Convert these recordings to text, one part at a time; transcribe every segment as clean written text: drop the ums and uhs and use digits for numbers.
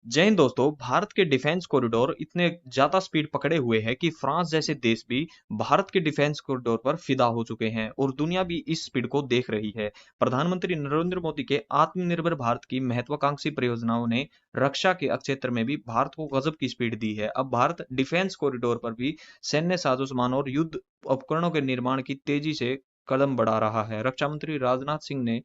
जय हिंद दोस्तों। भारत के डिफेंस कॉरिडोर इतने ज्यादा स्पीड पकड़े हुए हैं कि फ्रांस जैसे देश भी भारत के डिफेंस कॉरिडोर पर फिदा हो चुके हैं और दुनिया भी इस स्पीड को देख रही है। प्रधानमंत्री नरेंद्र मोदी के आत्मनिर्भर भारत की महत्वाकांक्षी परियोजनाओं ने रक्षा के क्षेत्र में भी भारत को गजब की स्पीड दी है। अब भारत डिफेंस कॉरिडोर पर भी सैन्य साजो सामान और युद्ध उपकरणों के निर्माण की तेजी से कदम बढ़ा रहा है। रक्षा मंत्री राजनाथ सिंह ने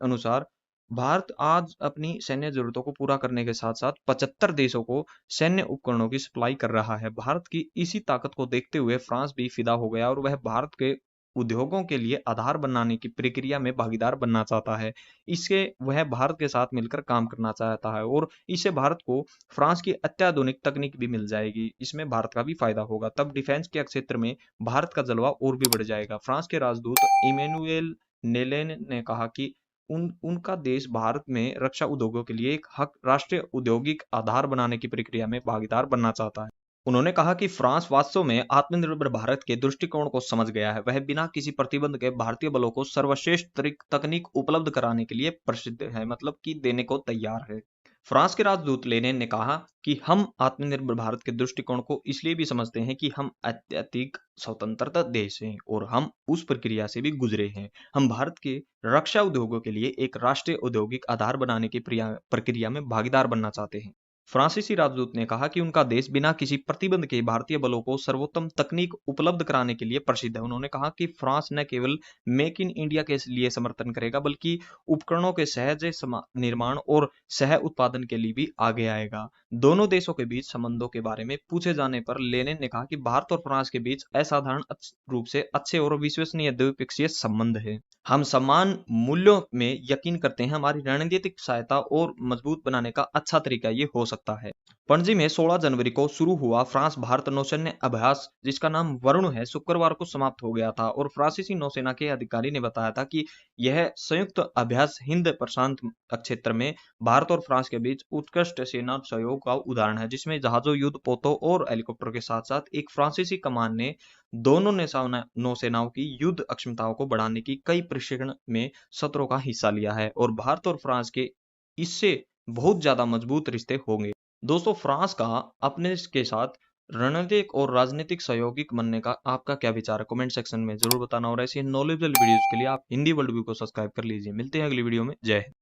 अनुसार भारत आज अपनी सैन्य जरूरतों को पूरा करने के साथ साथ 75 देशों को सैन्य उपकरणों की सप्लाई कर रहा है। भारत की इसी ताकत को देखते हुए फ्रांस भी फिदा हो गया और वह भारत के उद्योगों के लिए आधार बनाने की प्रक्रिया में भागीदार बनना चाहता है। इससे वह भारत के साथ मिलकर काम करना चाहता है और इससे भारत को फ्रांस की अत्याधुनिक तकनीक भी मिल जाएगी। इसमें भारत का भी फायदा होगा। तब डिफेंस के क्षेत्र में भारत का जलवा और भी बढ़ जाएगा। फ्रांस के राजदूत इमेनुएल नेलेन ने कहा कि उनका देश भारत में रक्षा उद्योगों के लिए एक हक राष्ट्रीय औद्योगिक आधार बनाने की प्रक्रिया में भागीदार बनना चाहता है। उन्होंने कहा कि फ्रांस वास्तव में आत्मनिर्भर भारत के दृष्टिकोण को समझ गया है। वह बिना किसी प्रतिबंध के भारतीय बलों को सर्वश्रेष्ठ तकनीक उपलब्ध कराने के लिए प्रसिद्ध है, मतलब कि देने को तैयार है। फ्रांस के राजदूत लेनेन ने कहा कि हम आत्मनिर्भर भारत के दृष्टिकोण को इसलिए भी समझते हैं कि हम अत्यधिक स्वतंत्रता देश हैं और हम उस प्रक्रिया से भी गुजरे हैं। हम भारत के रक्षा उद्योगों के लिए एक राष्ट्रीय औद्योगिक आधार बनाने की प्रक्रिया में भागीदार बनना चाहते हैं। फ्रांसीसी राजदूत ने कहा कि उनका देश बिना किसी प्रतिबंध के भारतीय बलों को सर्वोत्तम तकनीक उपलब्ध कराने के लिए प्रसिद्ध है। उन्होंने कहा कि फ्रांस न केवल मेक इन इंडिया के लिए समर्थन करेगा बल्कि उपकरणों के सहज निर्माण और सह उत्पादन के लिए भी आगे आएगा। दोनों देशों के बीच संबंधों के बारे में पूछे जाने पर लेनिन ने कहा कि भारत और फ्रांस के बीच असाधारण रूप से अच्छे और विश्वसनीय द्विपक्षीय संबंध है। हम समान मूल्यों में यकीन करते हैं। हमारी रणनीतिक सहायता और मजबूत बनाने का अच्छा तरीका ये हो सकता है। पणजी में 16 जनवरी को शुरू हुआ फ्रांस भारत नौसैन्य अभ्यास, जिसका नाम वरुण है, शुक्रवार को समाप्त हो गया था और फ्रांसीसी नौसेना के अधिकारी ने बताया था कि यह संयुक्त अभ्यास हिंद प्रशांत क्षेत्र में भारत और फ्रांस के बीच उत्कृष्ट सेना सहयोग का उदाहरण है, जिसमें जहाजों, युद्ध पोतों और हेलीकॉप्टर के साथ साथ एक फ्रांसीसी कमान ने दोनों नौसेनाओं की युद्ध क्षमताओं को बढ़ाने की कई प्रशिक्षण में सत्रों का हिस्सा लिया है और भारत और फ्रांस के इससे बहुत ज्यादा मजबूत रिश्ते होंगे। दोस्तों, फ्रांस का अपने के साथ रणनीतिक और राजनीतिक सहयोगिक बनने का आपका क्या विचार है? कमेंट सेक्शन में जरूर बताना और ऐसी नॉलेजेबल वीडियोस के लिए आप हिंदी वर्ल्ड व्यू को सब्सक्राइब कर लीजिए। मिलते हैं अगली वीडियो में। जय हिंद।